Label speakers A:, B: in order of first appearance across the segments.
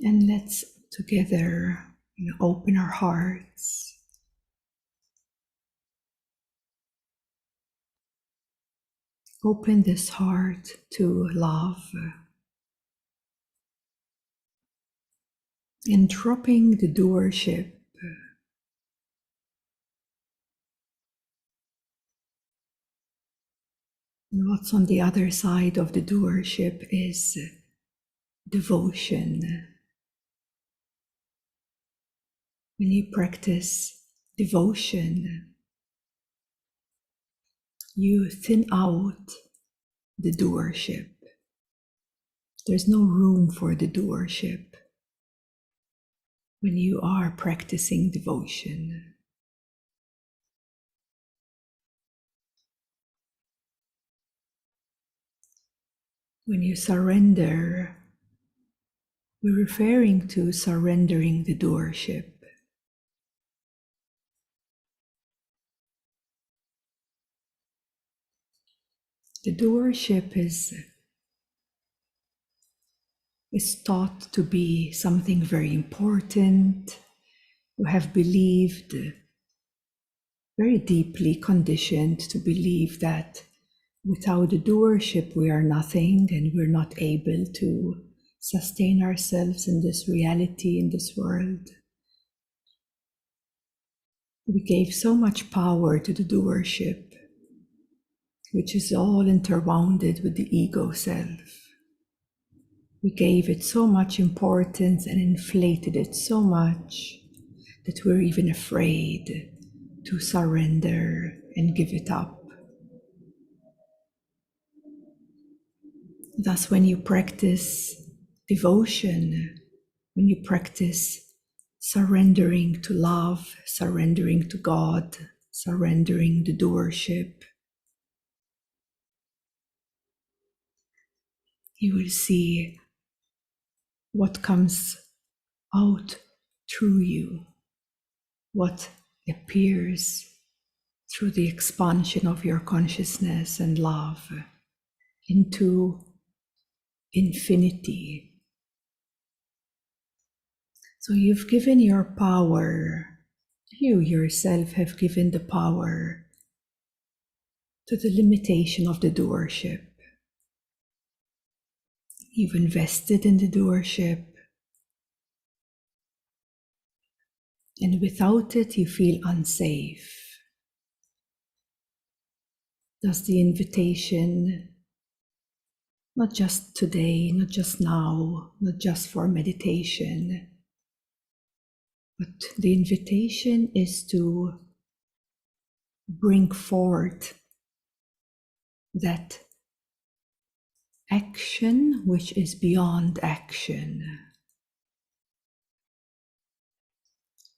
A: And let's together open our hearts. Open this heart to love and dropping the doership. And what's on the other side of the doership is devotion. When you practice devotion, you thin out the doership. There's no room for the doership when you are practicing devotion. When you surrender, we're referring to surrendering the doership. The doership is thought to be something very important. We have believed, very deeply conditioned to believe that without the doership we are nothing and we're not able to sustain ourselves in this reality, in this world. We gave so much power to the doership, which is all interwound with the ego self. We gave it so much importance and inflated it so much that we're even afraid to surrender and give it up. Thus, when you practice devotion, when you practice surrendering to love, surrendering to God, surrendering the doership, you will see what comes out through you, what appears through the expansion of your consciousness and love into infinity. So you've given your power, you yourself have given the power to the limitation of the doership. You've invested in the doership, and without it you feel unsafe. Thus the invitation, not just today, not just now, not just for meditation, but the invitation is to bring forth that action which is beyond action,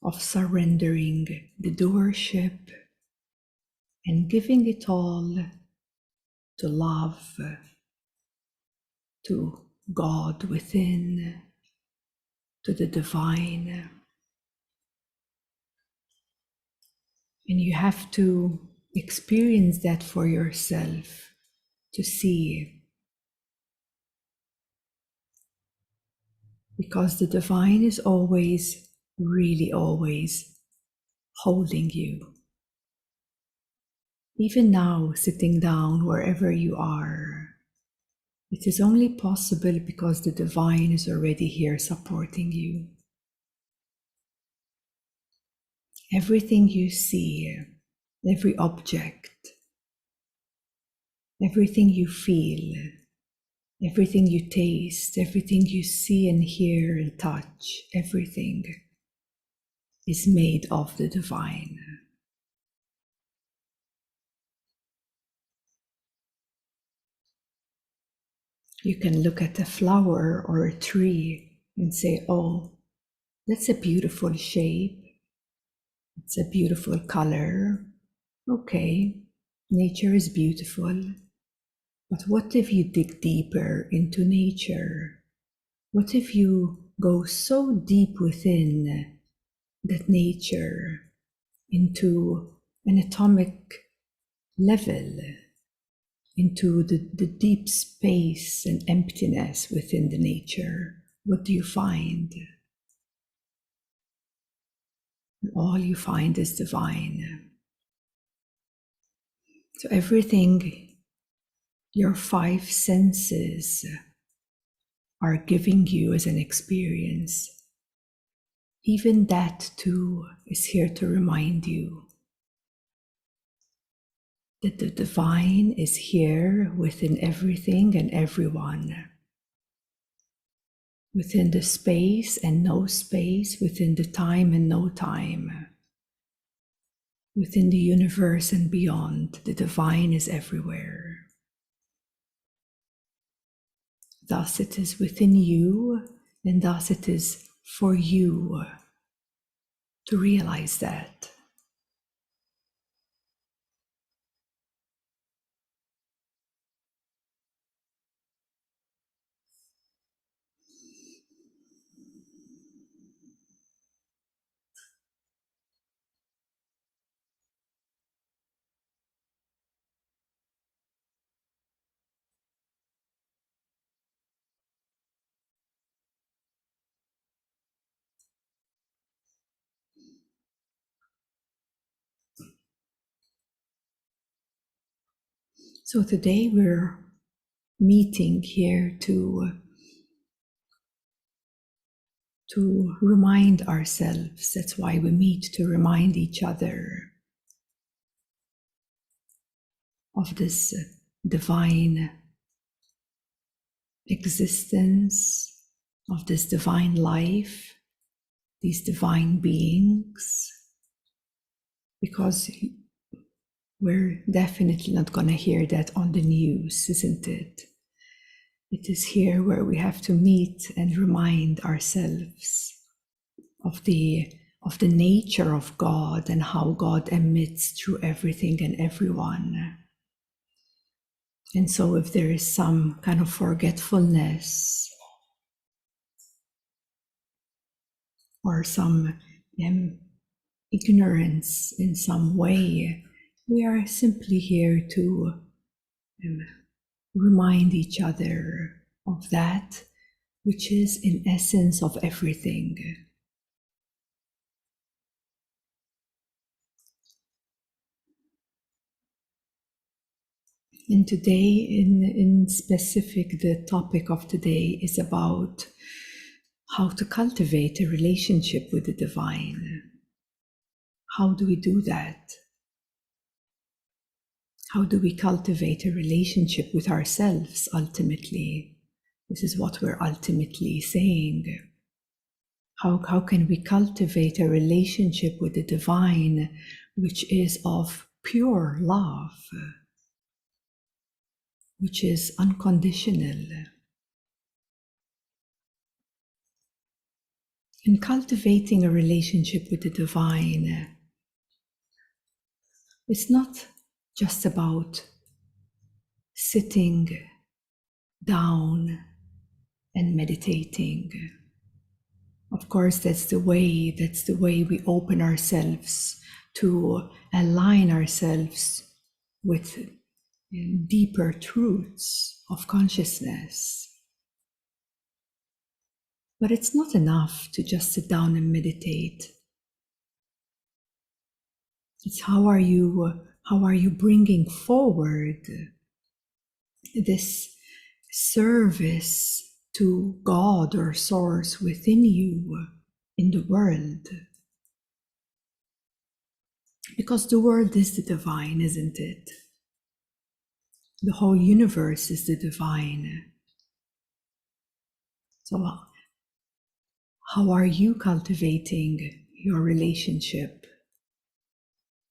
A: of surrendering the doership and giving it all to love, to God within, to the divine. And you have to experience that for yourself to see. Because the divine is always, really always holding you. Even now, sitting down wherever you are, it is only possible because the divine is already here supporting you. Everything you see, every object, everything you feel, everything you taste, everything you see and hear and touch, everything is made of the divine. You can look at a flower or a tree and say, oh, that's a beautiful shape. It's a beautiful color. Okay, nature is beautiful. But what if you dig deeper into nature? What if you go so deep within that nature, into an atomic level, into the deep space and emptiness within the nature? what do you find? All you find is divine. So everything your five senses are giving you as an experience, even that too is here to remind you that the divine is here within everything and everyone, within the space and no space, within the time and no time, within the universe and beyond. The divine is everywhere. Thus it is within you, and thus it is for you to realize that. So today we're meeting here to remind ourselves. That's why we meet, to remind each other of this divine existence, of this divine life, these divine beings, because we're definitely not going to hear that on the news, isn't it? It is here where we have to meet and remind ourselves of the nature of God and how God emits through everything and everyone. And so if there is some kind of forgetfulness or some ignorance in some way, we are simply here to remind each other of that which is in essence of everything. And today, in specific, the topic of today is about how to cultivate a relationship with the divine. How do we do that? How do we cultivate a relationship with ourselves ultimately? This is what we're ultimately saying. How can we cultivate a relationship with the divine, which is of pure love, which is unconditional? In cultivating a relationship with the divine, it's not just about sitting down and meditating. Of course, that's the way we open ourselves to align ourselves with deeper truths of consciousness. But it's not enough to just sit down and meditate. It's how are you bringing forward this service to God or Source within you in the world? Because the world is the divine, isn't it? The whole universe is the divine. So how are you cultivating your relationship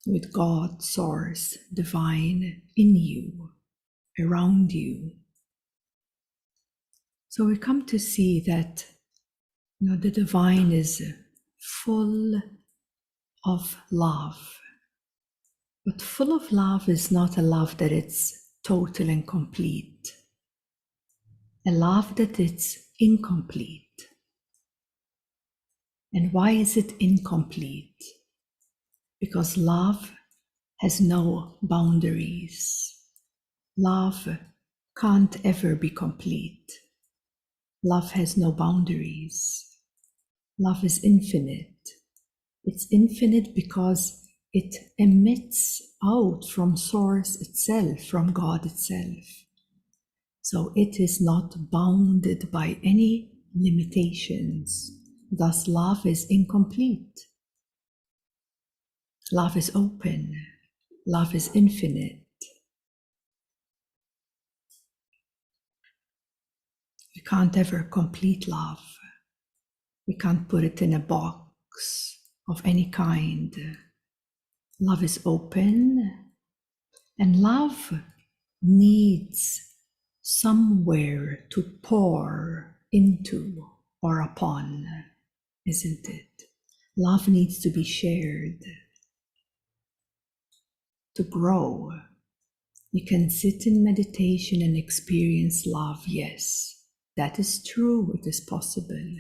A: with God, Source, divine in you, around you? So we come to see that the divine is full of love. But full of love is not a love that it's total and complete. A love that it's incomplete. And why is it incomplete? Because love has no boundaries. Love can't ever be complete. Love has no boundaries. Love is infinite. It's infinite because it emits out from Source itself, from God itself. So it is not bounded by any limitations. Thus, love is incomplete. Love is open. Love is infinite. We can't ever complete love. We can't put it in a box of any kind. Love is open, and love needs somewhere to pour into or upon, isn't it? Love needs to be shared, to grow. You can sit in meditation and experience love, yes. That is true, it is possible.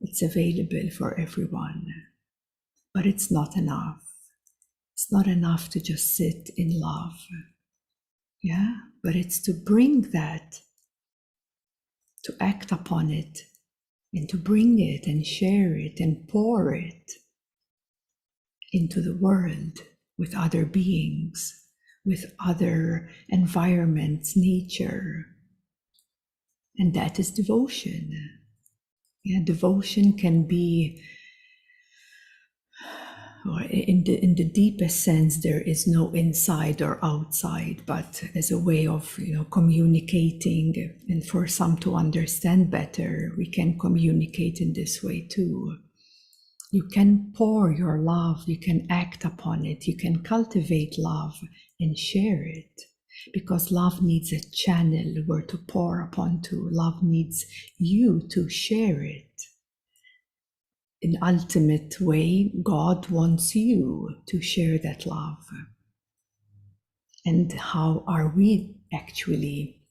A: It's available for everyone. But it's not enough. It's not enough to just sit in love. Yeah, but it's to bring that, to act upon it, and to bring it and share it and pour it into the world with other beings, with other environments, nature. And that is devotion. Yeah, devotion can be, or in the deepest sense, there is no inside or outside, but as a way of communicating, and for some to understand better, we can communicate in this way too. You can pour your love, you can act upon it, you can cultivate love and share it, because love needs a channel where to pour upon to. Love needs you to share it. In ultimate way, God wants you to share that love. And how are we actually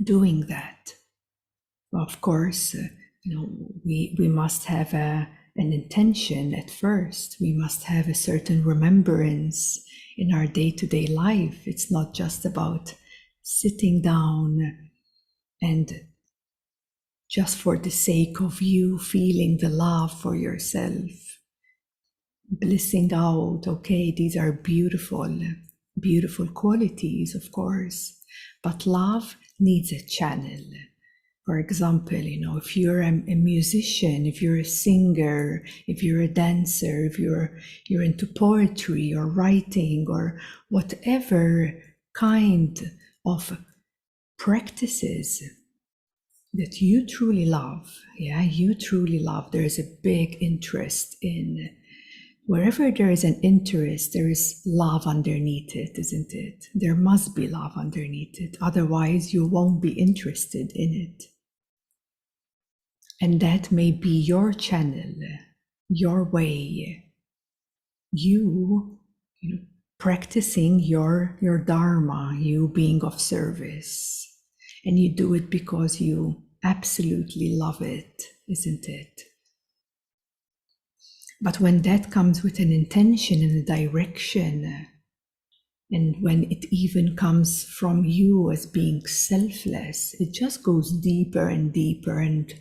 A: doing that? Well, of course, we must have an intention at first. We must have a certain remembrance in our day-to-day life. It's not just about sitting down and just for the sake of you feeling the love for yourself, blissing out, okay, these are beautiful, beautiful qualities, of course, but love needs a channel. For example, if you're a musician, if you're a singer, if you're a dancer, if you're into poetry or writing or whatever kind of practices that you truly love, you truly love, there's a big interest in. Wherever there is an interest, there is love underneath it, isn't it? There must be love underneath it. Otherwise, you won't be interested in it. And that may be your channel, your way, you practicing your dharma, you being of service. And you do it because you absolutely love it, isn't it? But when that comes with an intention and a direction, and when it even comes from you as being selfless, it just goes deeper and deeper. And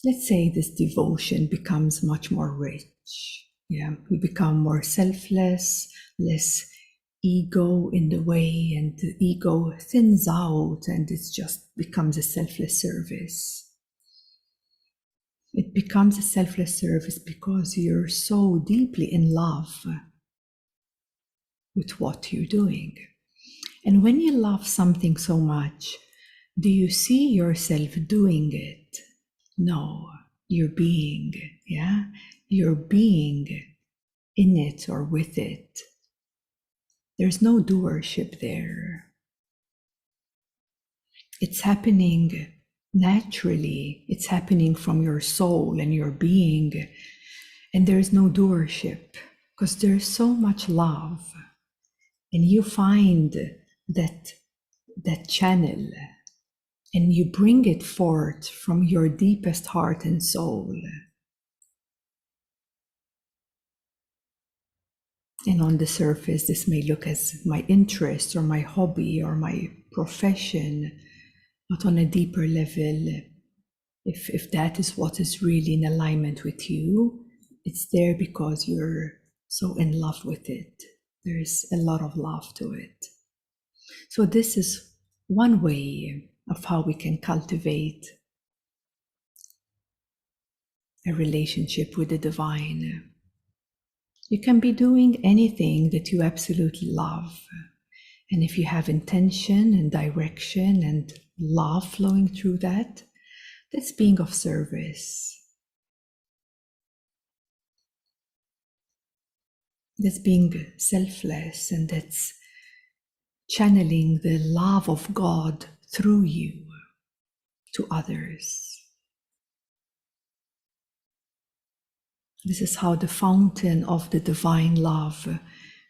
A: let's say this devotion becomes much more rich. Yeah, we become more selfless, less ego in the way, and the ego thins out, and it just becomes a selfless service. It becomes a selfless service because you're so deeply in love with what you're doing. And when you love something so much, do you see yourself doing it? No, you're being, You're being in it or with it. There's no doership there. It's happening naturally. It's happening from your soul and your being. And there's no doership because there's so much love. And you find that channel and you bring it forth from your deepest heart and soul. And on the surface, this may look as my interest or my hobby or my profession, but on a deeper level, If that is what is really in alignment with you, it's there because you're so in love with it. There's a lot of love to it. So this is one way of how we can cultivate a relationship with the divine. You can be doing anything that you absolutely love. And if you have intention and direction and love flowing through that, that's being of service. That's being selfless, and that's channeling the love of God through you to others. This is how the fountain of the divine love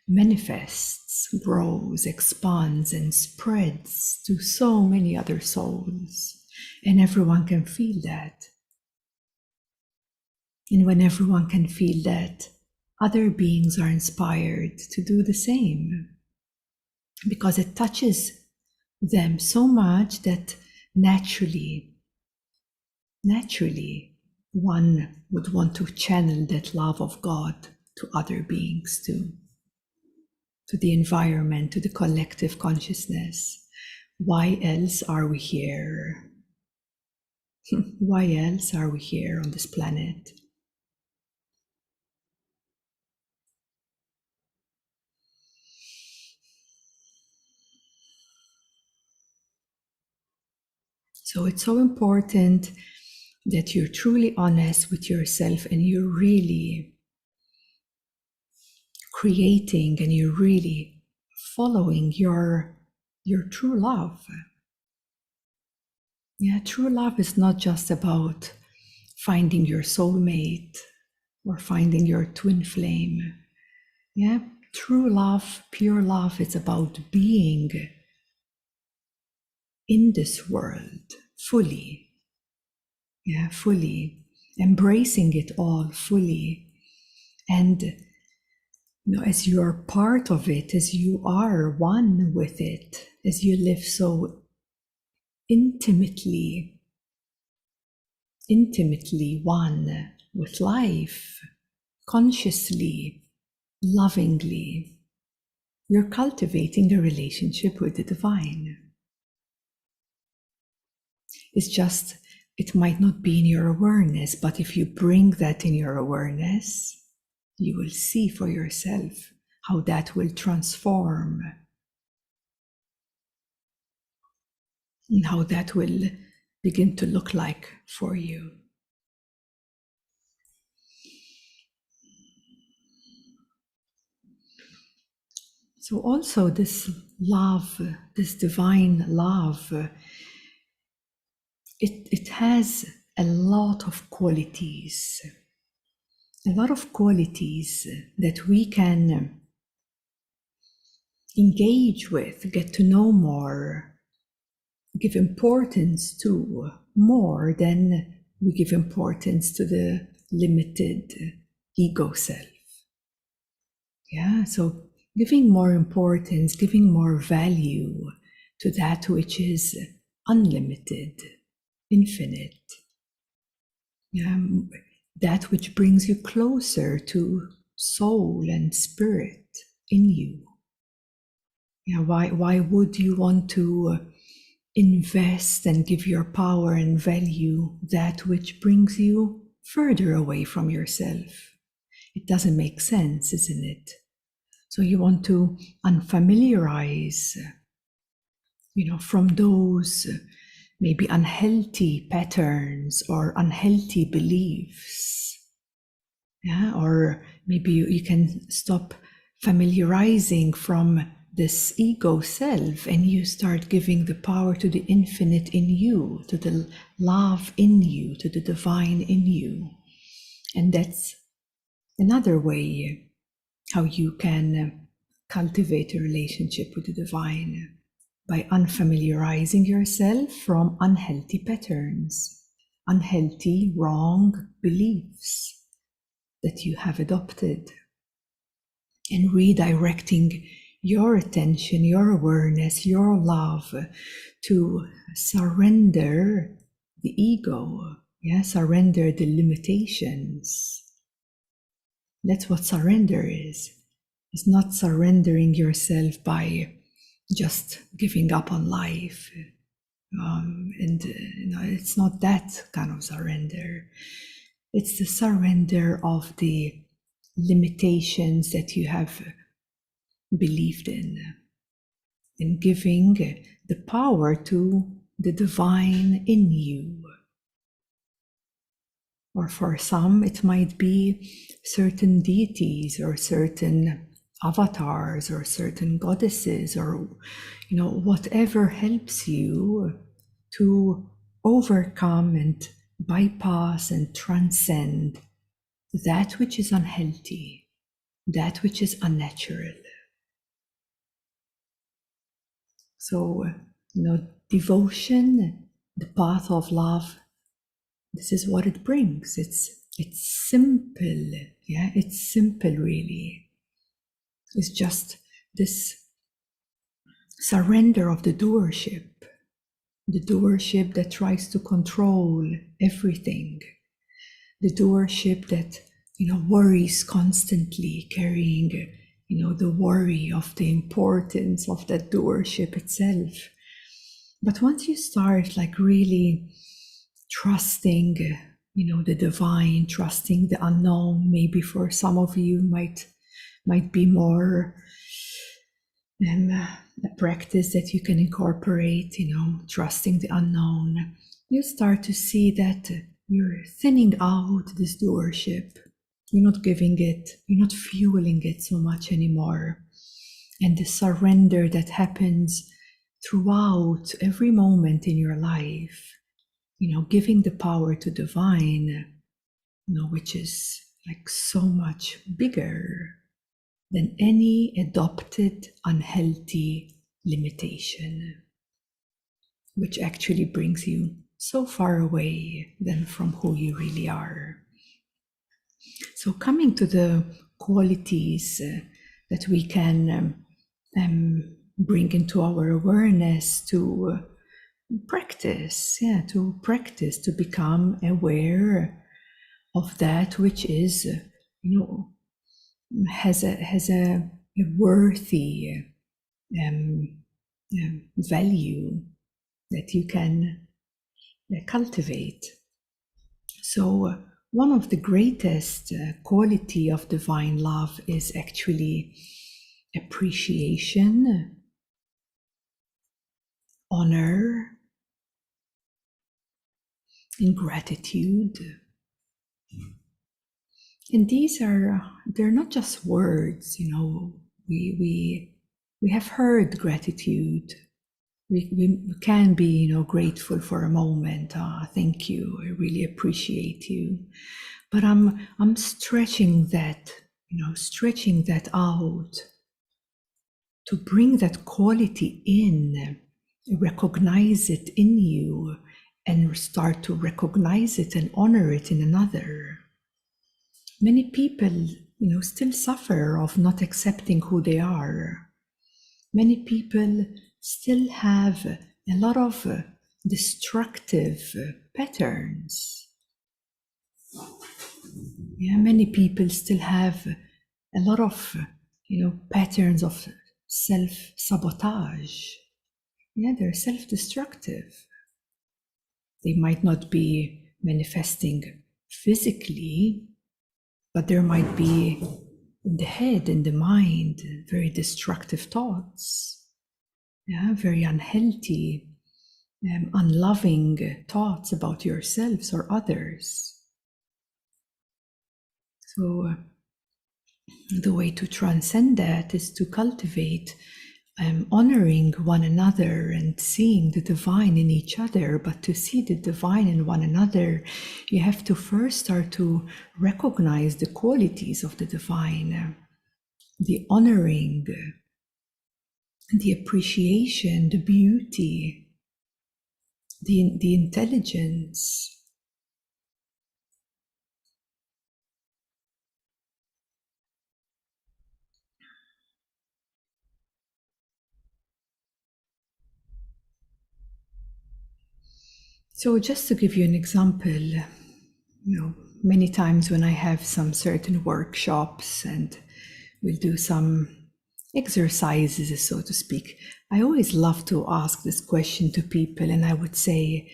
A: manifests, grows, expands, and spreads to so many other souls. And everyone can feel that. And when everyone can feel that, other beings are inspired to do the same, because it touches them so much that naturally, one would want to channel that love of God to other beings too, to the environment, to the collective consciousness. Why else are we here? Why else are we here on this planet? So it's so important that you're truly honest with yourself, and you're really creating, and you're really following your true love. Yeah, true love is not just about finding your soulmate or finding your twin flame. Yeah, true love, pure love, is about being in this world fully. Yeah, fully embracing it all fully. And as you are part of it, as you are one with it, as you live so intimately one with life, consciously, lovingly, you're cultivating a relationship with the divine. It's just, it might not be in your awareness, but if you bring that in your awareness, you will see for yourself how that will transform and how that will begin to look like for you. So also this love, this divine love, it has a lot of qualities that we can engage with, get to know more, give importance to, more than we give importance to the limited ego self. Yeah, so giving more importance, giving more value to that which is unlimited, infinite. Yeah, that which brings you closer to soul and spirit in you. Yeah, why would you want to invest and give your power and value that which brings you further away from yourself? It doesn't make sense, isn't it? So you want to unfamiliarize, from those maybe unhealthy patterns or unhealthy beliefs. Yeah, or maybe you can stop familiarizing from this ego self, and you start giving the power to the infinite in you, to the love in you, to the divine in you. And that's another way how you can cultivate a relationship with the divine, by unfamiliarizing yourself from unhealthy patterns, unhealthy, wrong beliefs that you have adopted, and redirecting your attention, your awareness, your love to surrender the ego, Yeah, surrender the limitations. That's what surrender is. It's not surrendering yourself by just giving up on life. It's not that kind of surrender. It's the surrender of the limitations that you have believed in giving the power to the divine in you. Or for some, it might be certain deities or certain avatars or certain goddesses or, whatever helps you to overcome and bypass and transcend that which is unhealthy, that which is unnatural. So, devotion, the path of love, this is what it brings. It's simple. Yeah, it's simple really. It's just this surrender of the doership that tries to control everything, the doership that worries constantly, carrying the worry of the importance of that doership itself. But once you start really trusting the divine, trusting the unknown, maybe for some of you might be more a practice that you can incorporate, trusting the unknown. You start to see that you're thinning out this doership. You're not giving it, you're not fueling it so much anymore. And the surrender that happens throughout every moment in your life, giving the power to divine, which is so much bigger than any adopted unhealthy limitation, which actually brings you so far away than from who you really are. So coming to the qualities that we can bring into our awareness to practice, to become aware of that which is, has a worthy value that you can cultivate. So one of the greatest quality of divine love is actually appreciation, honor, and gratitude. And they're not just words, we have heard gratitude. We can be, grateful for a moment. Thank you. I really appreciate you. But I'm stretching that, stretching that out to bring that quality in, recognize it in you, and start to recognize it and honor it in another. Many people, still suffer of not accepting who they are. Many people still have a lot of destructive patterns. Yeah, many people still have a lot of, patterns of self-sabotage. Yeah, they're self-destructive. They might not be manifesting physically, but there might be in the head, in the mind, very destructive thoughts. Yeah, very unhealthy, unloving thoughts about yourselves or others. So the way to transcend that is to cultivate honoring one another and seeing the divine in each other. But to see the divine in one another, you have to first start to recognize the qualities of the divine, the honoring, the appreciation, the beauty, the intelligence. So just to give you an example, many times when I have some certain workshops and we'll do some exercises, so to speak, I always love to ask this question to people, and I would say,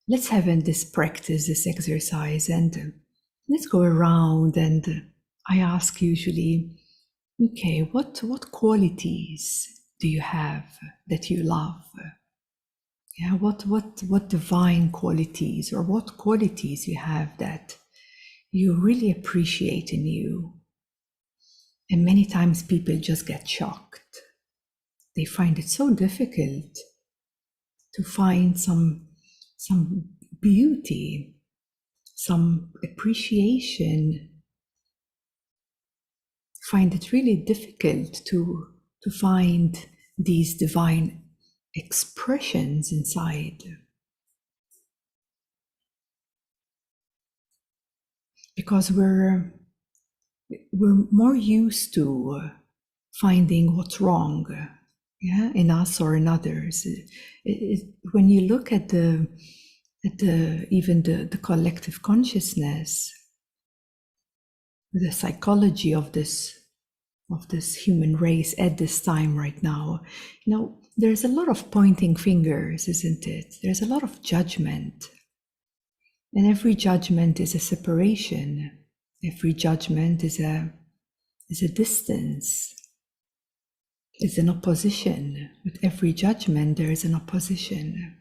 A: let's have this practice, this exercise, and let's go around, and I ask usually, okay, what qualities do you have that you love? Yeah, what divine qualities or what qualities you have that you really appreciate in you? And many times people just get shocked. They find it so difficult to find some beauty, some appreciation. Find it really difficult to find these divine expressions inside. Because we're more used to finding what's wrong, yeah, in us or in others. When you look at even the collective consciousness, the psychology of this human race at this time right now, there's a lot of pointing fingers, isn't it? There's a lot of judgment, and every judgment is a separation. Every judgment is a distance, is an opposition. With every judgment, there is an opposition.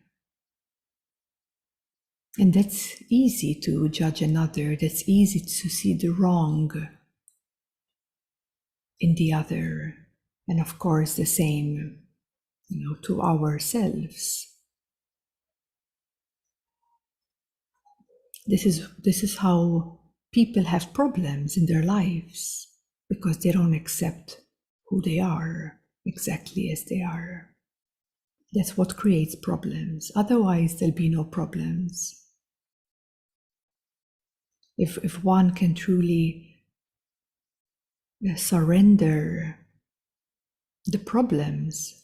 A: And that's easy to judge another. That's easy to see the wrong in the other. And of course, the same, to ourselves. This is how people have problems in their lives, because they don't accept who they are exactly as they are. That's what creates problems. Otherwise, there'll be no problems. If one can truly surrender the problems,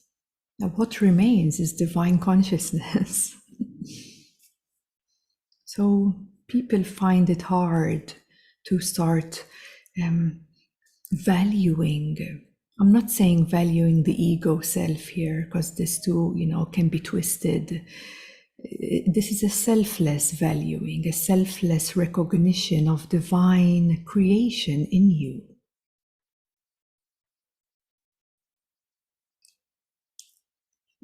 A: what remains is divine consciousness. So people find it hard to start valuing. I'm not saying valuing the ego self here, because this too, can be twisted. This is a selfless valuing, a selfless recognition of divine creation in you.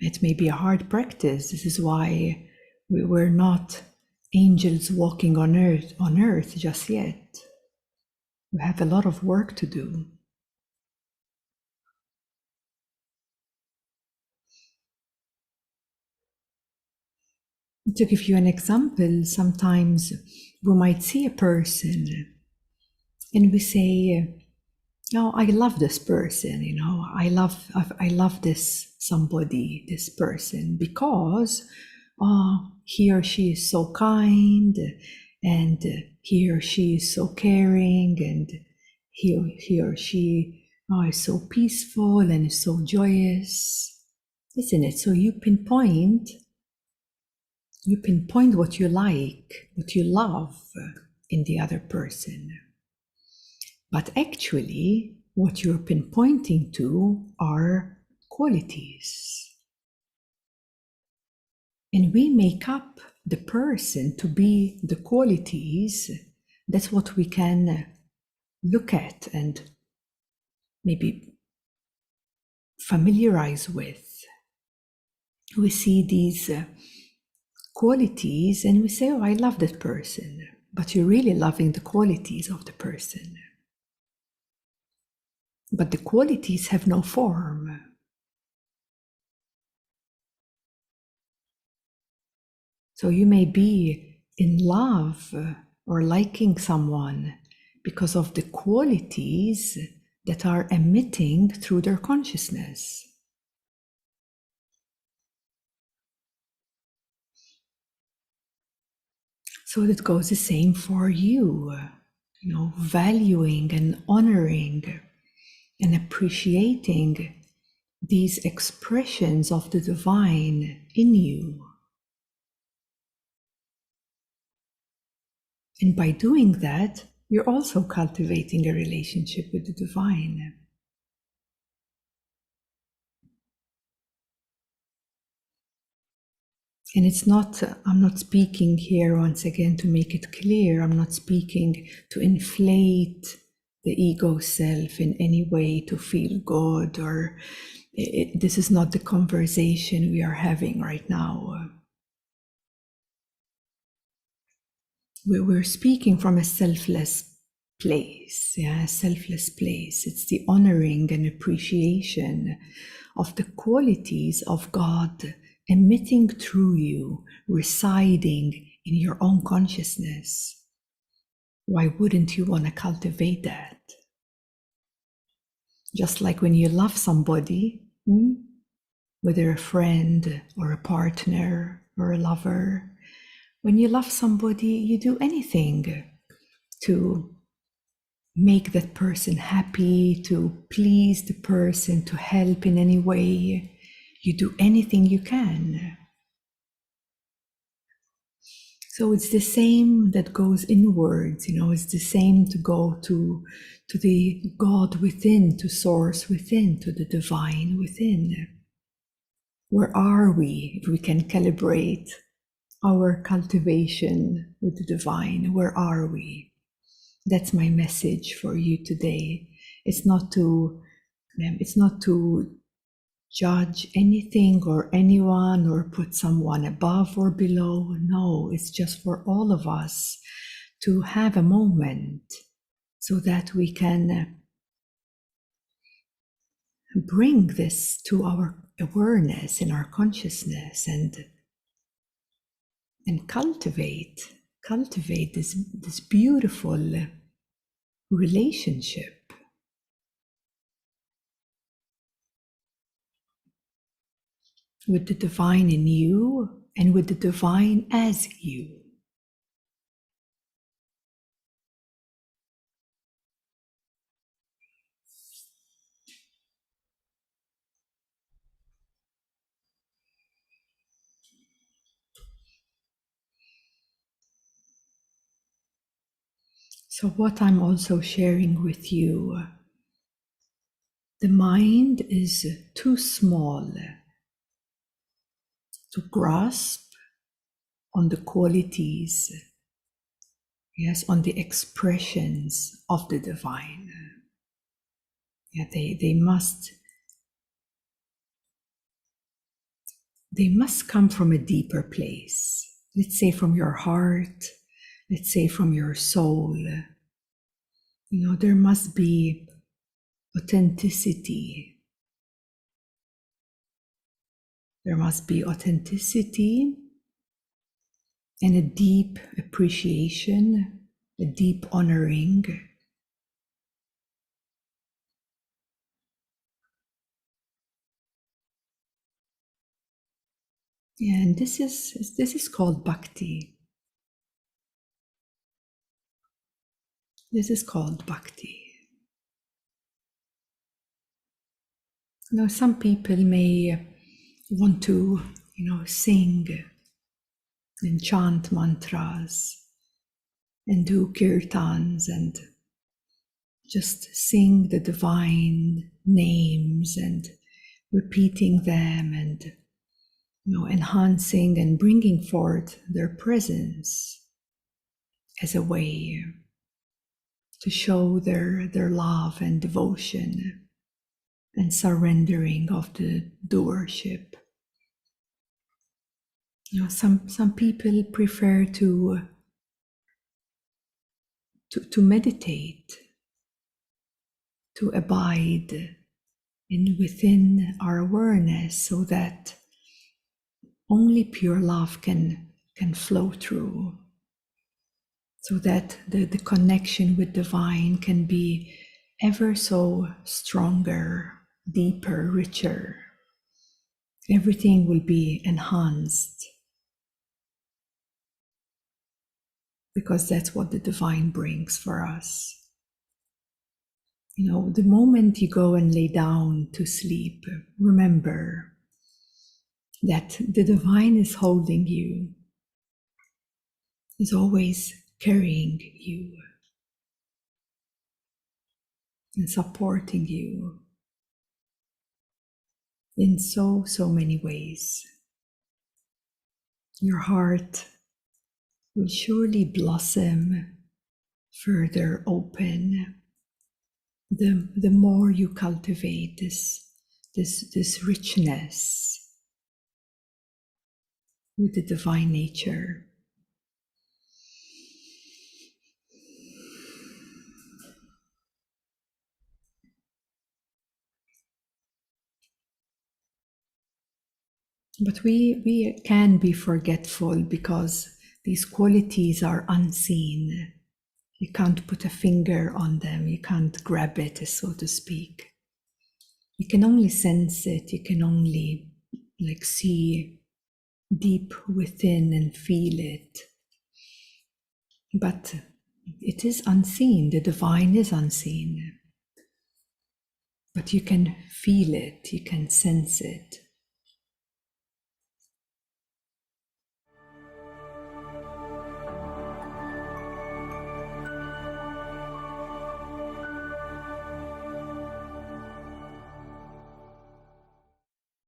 A: It may be a hard practice. This is why we're not angels walking on earth just yet. We have a lot of work to do. To give you an example, sometimes we might see a person and we say, I love this person, I love this somebody, this person, because he or she is so kind, and he or she is so caring, and he or she is so peaceful and is so joyous, isn't it? So you pinpoint what you like, what you love in the other person. But actually, what you're pinpointing to are qualities. And we make up the person to be the qualities. That's what we can look at and maybe familiarize with. We see these qualities and we say, I love that person. But you're really loving the qualities of the person. But the qualities have no form. So you may be in love or liking someone because of the qualities that are emitting through their consciousness. So it goes the same for you, valuing and honoring and appreciating these expressions of the divine in you. And by doing that, you're also cultivating a relationship with the divine. And it's not, I'm not speaking here once again to make it clear, I'm not speaking to inflate the ego self in any way to feel good, or this is not the conversation we are having right now. We're speaking from a selfless place, a selfless place. It's the honoring and appreciation of the qualities of God emitting through you, residing in your own consciousness. Why wouldn't you want to cultivate that? Just like when you love somebody, whether a friend or a partner or a lover, when you love somebody, you do anything to make that person happy, to please the person, to help in any way. You do anything you can. So it's the same that goes inwards, it's the same to go to the God within, to source within, to the divine within. Where are we if we can calibrate our cultivation with the divine? Where are we? That's my message for you today. It's not to judge anything or anyone or put someone above or below. No, it's just for all of us to have a moment so that we can bring this to our awareness and our consciousness and cultivate this beautiful relationship with the divine in you and with the divine as you. So what I'm also sharing with you, the mind is too small to grasp on the qualities, yes, on the expressions of the divine. Yeah, they must come from a deeper place. Let's say from your heart, let's say from your soul. There must be authenticity. There must be authenticity and a deep appreciation, a deep honoring. And this is called bhakti. This is called bhakti. Some people may want to, sing and chant mantras and do kirtans and just sing the divine names and repeating them and enhancing and bringing forth their presence as a way to show their love and devotion and surrendering of the doership. Some people prefer to meditate, to abide within our awareness, so that only pure love can flow through, so that the connection with divine can be ever so stronger, deeper, richer. Everything will be enhanced, because that's what the divine brings for us. The moment you go and lay down to sleep, remember that the divine is holding you, is always carrying you and supporting you in so many ways. Your heart will surely blossom, further open, the more you cultivate this richness with the divine nature. But we can be forgetful because these qualities are unseen. You can't put a finger on them. You can't grab it, so to speak. You can only sense it. You can only see deep within and feel it. But it is unseen. The divine is unseen. But you can feel it. You can sense it.